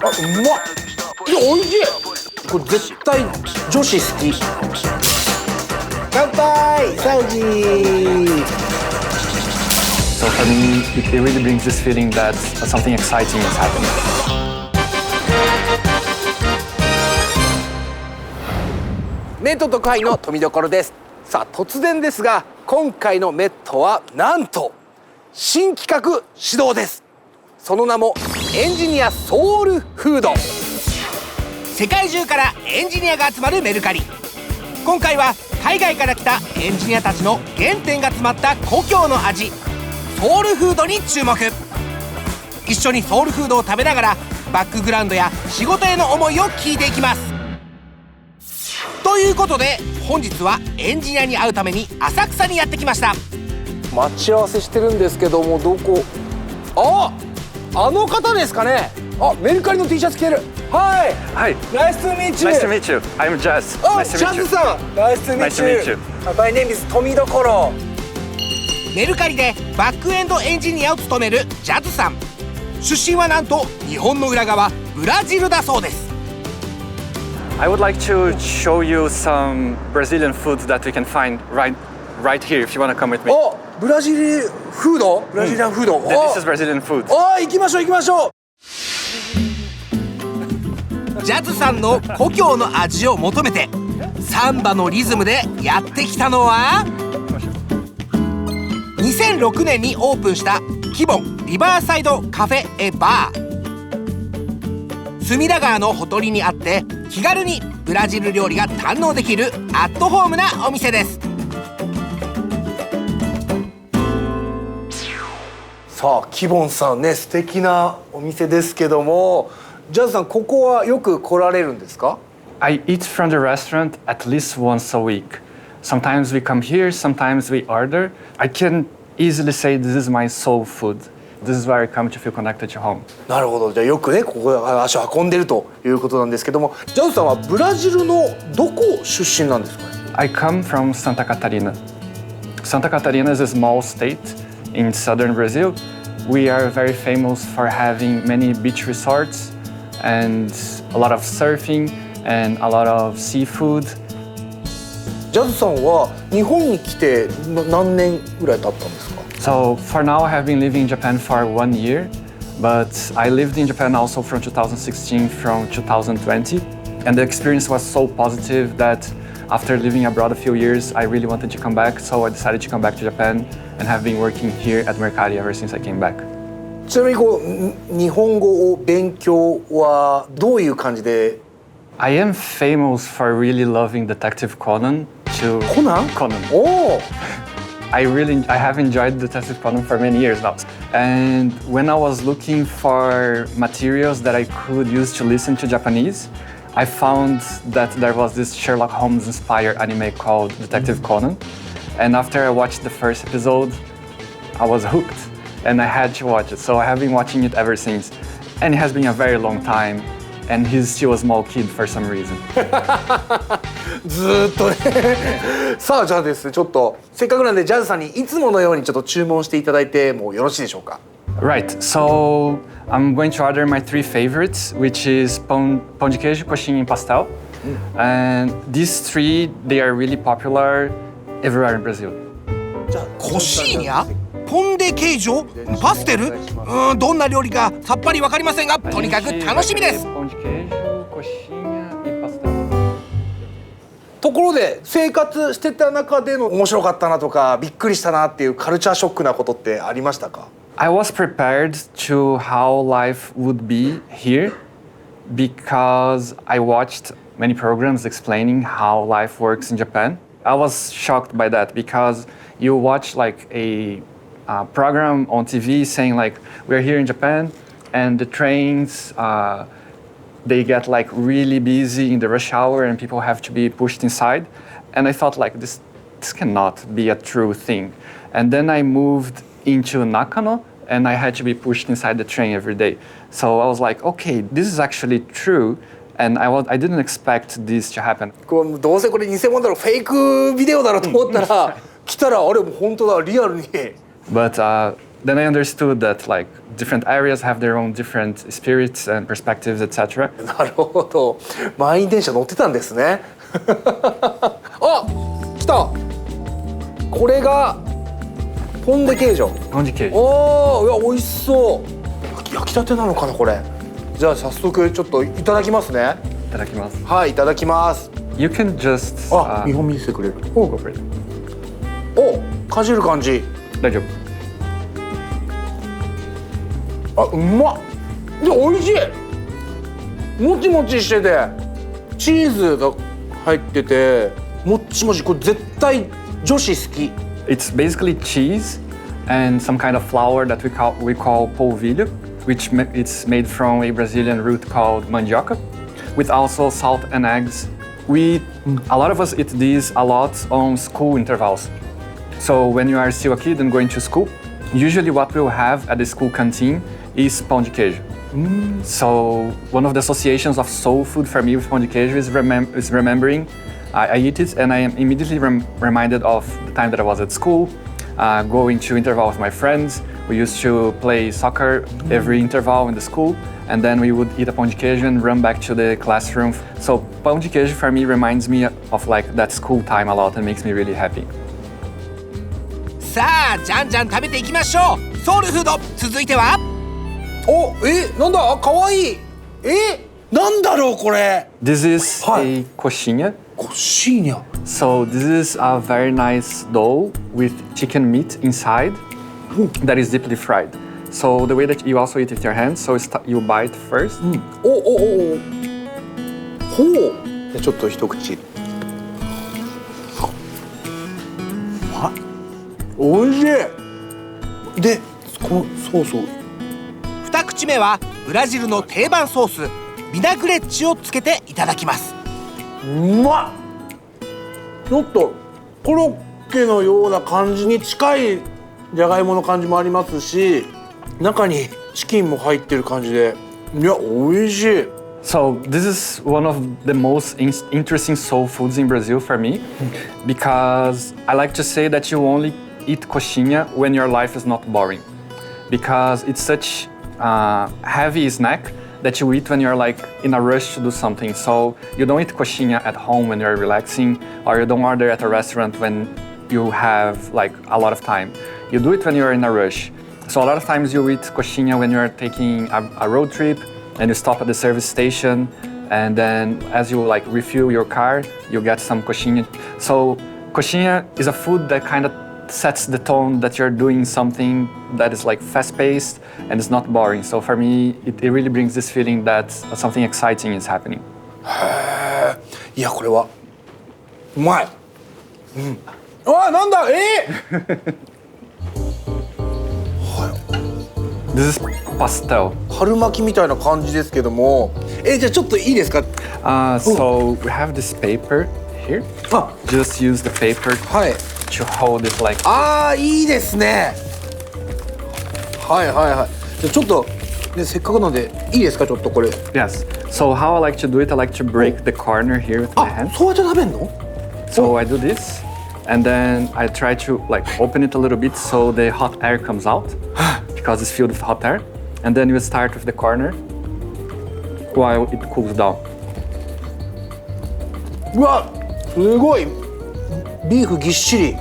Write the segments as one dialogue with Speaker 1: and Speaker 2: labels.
Speaker 1: あ、うまっ。いや、美味しい。これ絶対女子好き。乾杯、サウジー。
Speaker 2: So for me, it really brings this feeling that something exciting is happening.
Speaker 1: メットと会の富所です。さあ、突然ですが、今回のメットはなんと新企画始動です。その名もエンジニアソウルフード。世界中からエンジニアが集まるメルカリ。今回は海外から来たエンジニアたちの原点が詰まった故郷の味、ソウルフードに注目。一緒にソウルフードを食べながらバックグラウンドや仕事への思いを聞いていきます。ということで本日はエンジニアに会うために浅草にやってきました。待ち合わせしてるんですけども、どこ？あの方ですかね。あ、メルカリの T シャツ着てる。はい。
Speaker 2: Hi.
Speaker 1: Nice to meet you.
Speaker 2: Nice to meet you. I'm Jazz. Nice to meet you.
Speaker 1: Jazz さん。Nice to meet you. My name is 富所。メルカリでバックエンドエンジニアを務めるジャズさん。出身はなんと日本の裏側ブラジルだそうです。
Speaker 2: I would like to show you some Brazilian food that we can find right here if you want to come with me.
Speaker 1: ブラジルフード？ブラジリアンフード。
Speaker 2: This is Brazilian food.
Speaker 1: 行きましょう行きましょう。ジャズさんの故郷の味を求めてサンバのリズムでやってきたのは2006年にオープンしたキボンリバーサイドカフェエバー。隅田川のほとりにあって気軽にブラジル料理が堪能できるアットホームなお店です。さあ、キボンさんね、素敵なお店ですけども、ジャズさん、ここはよく来られるんですか？
Speaker 2: I eat from the restaurant at least once a week. Sometimes we come here, sometimes we order. I can easily say this is my soul food. This is where I come to feel connected to home. なるほど。じゃあよくね、ここで足を運んでるということなんですけども、ジャズさんはブラジルのどこ出身なんですかね？ I come from Santa Catarina. Santa Catarina is a small state in southern Brazil. We are very famous for having many beach resorts and a lot of surfing and a lot of seafood.
Speaker 1: ジャズさんは日本に来て何年ぐらい経ったんですか？
Speaker 2: So for now I have been living in Japan for 1 year, but I lived in Japan also from 2016 from 2020, and the experience was so positive that after living abroad a few years, I really wanted to come back, so I decided to come back to Japan and have been working here at Mercari ever since I came back.
Speaker 1: ちなみに日本語を勉強はどういう感じで？
Speaker 2: I am famous for really loving Detective Conan. Conan?
Speaker 1: Oh!
Speaker 2: I have enjoyed Detective Conan for many years now. And when I was looking for materials that I could use to listen to Japanese, I found that there was this Sherlock Holmes-inspired anime called Detective Conan. And after I watched the first episode, I was hooked and I had to watch it. So I have been watching it ever since. And it has been a very long time. And he's still a small kid for some reason.
Speaker 1: ずーっとね。さあ、じゃあですね、ちょっとせっかくなんでジャズさんにいつものようにちょっと注文していただいてもよろしいでしょうか？
Speaker 2: Right, so I'm going to order my 3 favorites, which is pão de queijo, coxinha, and pastel. And these 3, they are really popular everywhere in Brazil.
Speaker 1: コシーニャ、ポンデケージョ、パステル、どんな料理かさっぱりわかりませんが、とにかく楽しみです。ところで生活してた中での面白かったなとかびっくりしたなっていうカルチャーショックなことってありましたか？
Speaker 2: I was prepared to how life would be here because I watched many programs explaining how life works in Japan. I was shocked by that because you watch like a program on TV saying like we're here in Japan and the trains they get like really busy in the rush hour and people have to be pushed inside, and I thought like this cannot be a true thing. And then I moved into Nakano and I had to be pushed inside the train every day. So I was like, okay, this is actually true, and I didn't expect this to happen.
Speaker 1: どうせこれ偽物だろ、フェイクビデオだろと思ったら来たらあれもう本当だ、リアルに。
Speaker 2: But then I understood that like different areas have their own different spirits and perspectives, etc.
Speaker 1: なるほど。満員電車乗ってたんですね。あ、来た。これがポン・デ・ケージョ。
Speaker 2: ポン・デ・ケージョ。
Speaker 1: おお、いや美味しそう。焼きたてなのかなこれ。じゃあ早速ちょっといただきますね。
Speaker 2: いただきます。
Speaker 1: はい、いただきます。
Speaker 2: You can just
Speaker 1: あ、見本見せてくれる。
Speaker 2: go for it.
Speaker 1: お、かじる感じ。
Speaker 2: 大丈夫。
Speaker 1: あ、うまっ。で、美味しい。もちもちしてて、チーズが入ってて、もっちもち。これ絶対女子好き。
Speaker 2: It's basically cheese and some kind of flour that we call polvilho, which it's made from a Brazilian root called mandioca, with also salt and eggs. A lot of us eat these a lot on school intervals. So when you are still a kid and going to school, usually what we'll have at the school canteen is pão de queijo. So one of the associations of soul food for me with pão de queijo is remembering I eat it and I am immediately reminded of the time that I was at school, going to interval with my friends. We used to play soccer every interval in the school, and then we would eat a pão de queijo and run back to the classroom. So pão de queijo for me reminds me of like that school time a lot and makes me really happy.
Speaker 3: さあ、じゃんじゃん食べていきましょう。ソウルフード、続いては。
Speaker 1: お、なんだ、あ、可愛い。なんだろうこれ。
Speaker 2: This is a coxinha.
Speaker 1: コシーニャ。
Speaker 2: So this is a very nice dough with chicken meat inside that is deeply fried. So the way that you also eat with your hands, so you bite first.
Speaker 1: お。ほう。でちょっと一口。あ、おいしい。で、このソースを。
Speaker 3: 二口目はブラジルの定番ソースビナグレッジをつけていただきます。
Speaker 1: うまっ。ちょっとコロッケのような感じに近いじゃがいもの感じもありますし、中にチキンも入ってる感じで、いや美味しい。
Speaker 2: So this is one of the most interesting soul foods in Brazil for me, because I like to say that you only eat coxinha when your life is not boring, because it's such a heavy snack that you eat when you're like in a rush to do something. So you don't eat coxinha at home when you're relaxing, or you don't order at a restaurant when you have like a lot of time. You do it when you're in a rush. So a lot of times you eat coxinha when you're taking a road trip and you stop at the service station, and then as you like refuel your car, you get some coxinha. So coxinha is a food that kind of sets the tone that you're doing something that is like fast-paced and it's not boring. So for me, it really brings this feeling that something exciting is happening.
Speaker 1: いやこれはうまい。あ、なんだ。
Speaker 2: This is pastel.
Speaker 1: 春巻きみたいな感じですけども、じゃあちょっといいですか。
Speaker 2: So we have this paper here. Just use the paper
Speaker 1: はい。
Speaker 2: to hold it like.
Speaker 1: ああ、いいですね。はい。じゃあちょっと、ね、せっかくなのでいいですか、ちょっとこれ。
Speaker 2: Yes. So how I like to do it, I like to break the corner here with my hand.
Speaker 1: そうやって食べんの？
Speaker 2: So I do this, and then I try to like open it a little bit so the hot air comes out, because it's filled with hot air. And then you start with the corner while it cools down.
Speaker 1: うわ、すごい。ビーフぎっしり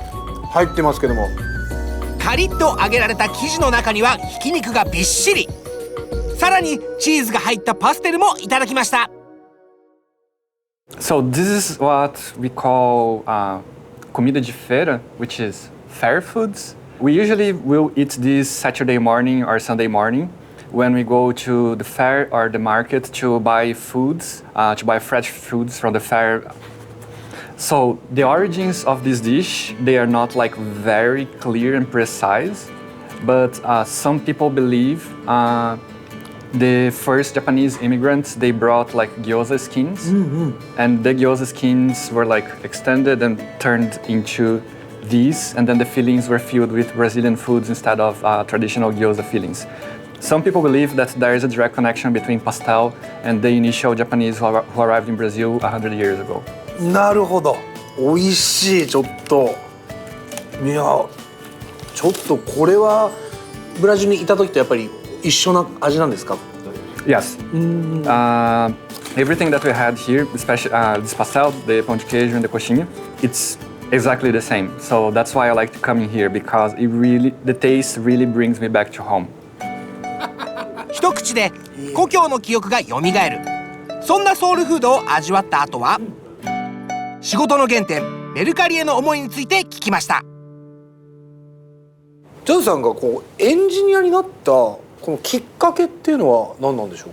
Speaker 1: 入ってますけども。
Speaker 3: カリッと揚げられた生地の中にはひき肉がびっしり。さらにチーズが入ったパステルもいただきました。
Speaker 2: So this is what we call comida de feira, which is fair foods. We usually will eat this Saturday morning or Sunday morning when we go to the fair or the market to buy foods, to buy fresh foods from the fair. So the origins of this dish, they are not like very clear and precise, but some people believe the first Japanese immigrants, they brought like gyoza skins, and the gyoza skins were like extended and turned into these, and then the fillings were filled with Brazilian foods instead of traditional gyoza fillings. Some people believe that there is a direct connection between pastel and the initial Japanese who arrived in Brazil 100 years ago.
Speaker 1: なるほど。美味しい。ちょっといやちょっとこれはブラジルにいた時とやっぱり一緒な味なんですか？
Speaker 2: Yes. Everything that we had here, especially this pastel, the pão de queijo and the coxinha, it's exactly the same. So that's why I like to come in here because the taste really brings me back to home.
Speaker 3: 一口で故郷の記憶がよみがえる。そんなソウルフードを味わった後は、仕事の原点メルカリへの思いについて聞きました。
Speaker 1: ジャズさんがこうエンジニアになったこのきっかけっていうのは何なんでしょう？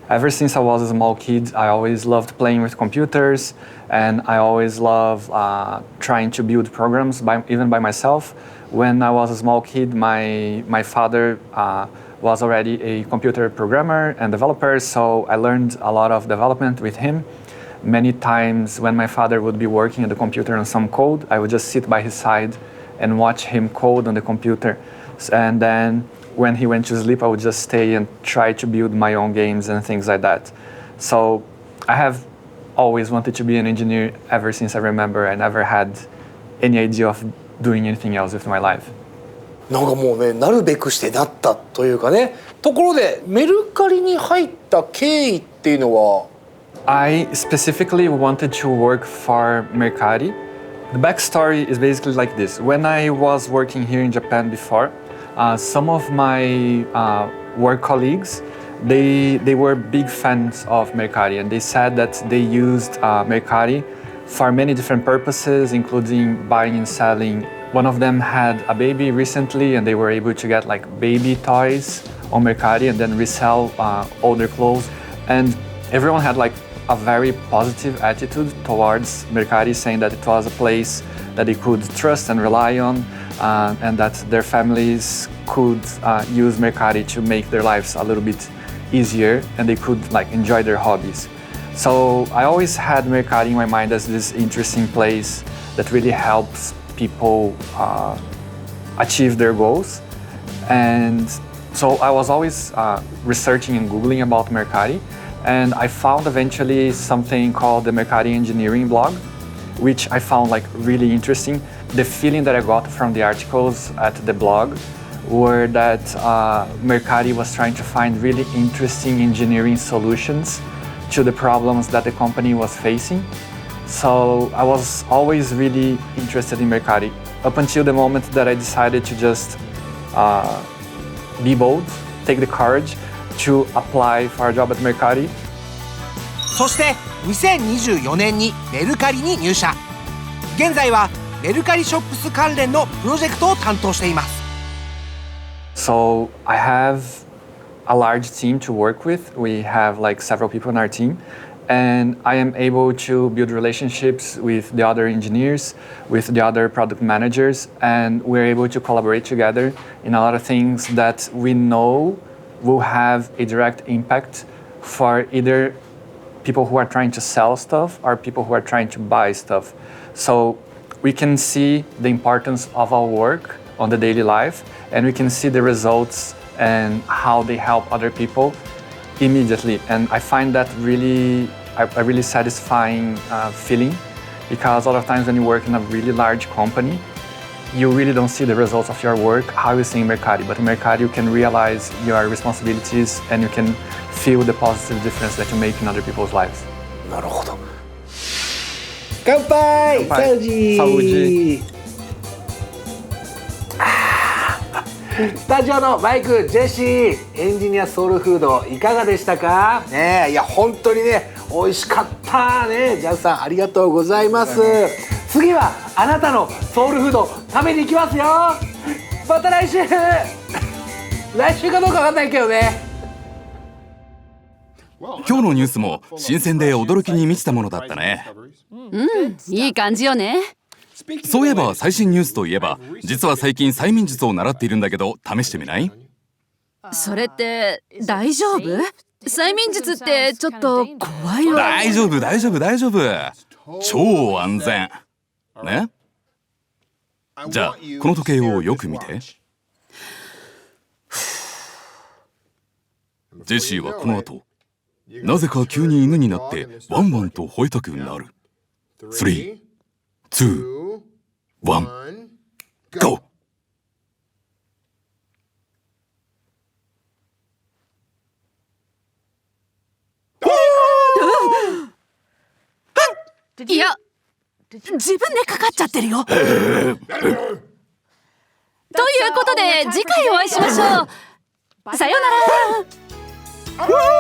Speaker 2: Ever since I was a small kid, I always loved playing with computers, and I always loved trying to build programs even by myself. When I was a small kid, my father was already a computer programmer and developer, so I learned a lot of development with him. Many times when my father would be working at the computer on some code, I would just sit by his side and watch him code on the computer. And then when he went to sleep, I would just stay and try to build my own games and things like that. So I have always wanted to be an engineer ever since I remember. I never had any idea of doing anything else with my life.
Speaker 1: なんかもうね、なるべくしてなったというかね。ところでメルカリに入った経緯っていうのは？
Speaker 2: I specifically wanted to work for Mercari. The backstory is basically like this. When I was working here in Japan before, some of my work colleagues, they were big fans of Mercari, and they said that they used Mercari for many different purposes, including buying and selling. One of them had a baby recently, and they were able to get like baby toys on Mercari and then resell older clothes. And everyone had like a very positive attitude towards Mercari, saying that it was a place that they could trust and rely on, and that their families could use Mercari to make their lives a little bit easier, and they could like enjoy their hobbies. So I always had Mercari in my mind as this interesting place that really helps people achieve their goals. And so I was always researching and Googling about Mercari, and I found eventually something called the Mercari Engineering blog, which I found like really interesting. The feeling that I got from the articles at the blog were that Mercari was trying to find really interesting engineering solutions to the problems that the company was facing. So I was always really interested in Mercari up until the moment that I decided to just be bold, take the courage to apply for a job at Mercari.
Speaker 3: そして2024年にメルカリに入社。現在はメルカリショップス関連のプロジェクトを担当しています。
Speaker 2: So I have a large team to work with. We have like several people on our team, and I am able to build relationships with the other engineers, with the other product managers, and we're able to collaborate together in a lot of things that we know will have a direct impact for either people who are trying to sell stuff or people who are trying to buy stuff. So we can see the importance of our work on the daily life, and we can see the results and how they help other people immediately. And I find that a really satisfying feeling, because a lot of times when you work in a really large company, you really don't see the results of your work how you see in Mercari. But in Mercari, you can realize your responsibilities and you can feel the positive difference that you make in other people's lives.
Speaker 1: なるほど。乾杯。サウジ。
Speaker 2: サウジ。
Speaker 1: スタジオのマイク、ジェシー、エンジニアソウルフードいかがでしたか？ねえ、いや本当にね美味しかったね。ジャズさんありがとうございます。次はあなたのソウルフード食べに行きますよ。また来週。来週かどうかわかんないけどね。
Speaker 4: 今日のニュースも新鮮で驚きに満ちたものだったね。
Speaker 5: いい感じよね。
Speaker 4: そういえば最新ニュースといえば、実は最近催眠術を習っているんだけど、試してみない？
Speaker 5: それって大丈夫？催眠術ってちょっと怖いわ。
Speaker 4: 大丈夫。超安全。ね？じゃあこの時計をよく見て。ジェシーはこの後、なぜか急に犬になってワンワンと吠えたくなる。3、2、1、GO！
Speaker 5: いや、自分でかかっちゃってるよ。ということで次回お会いしましょう。さようなら。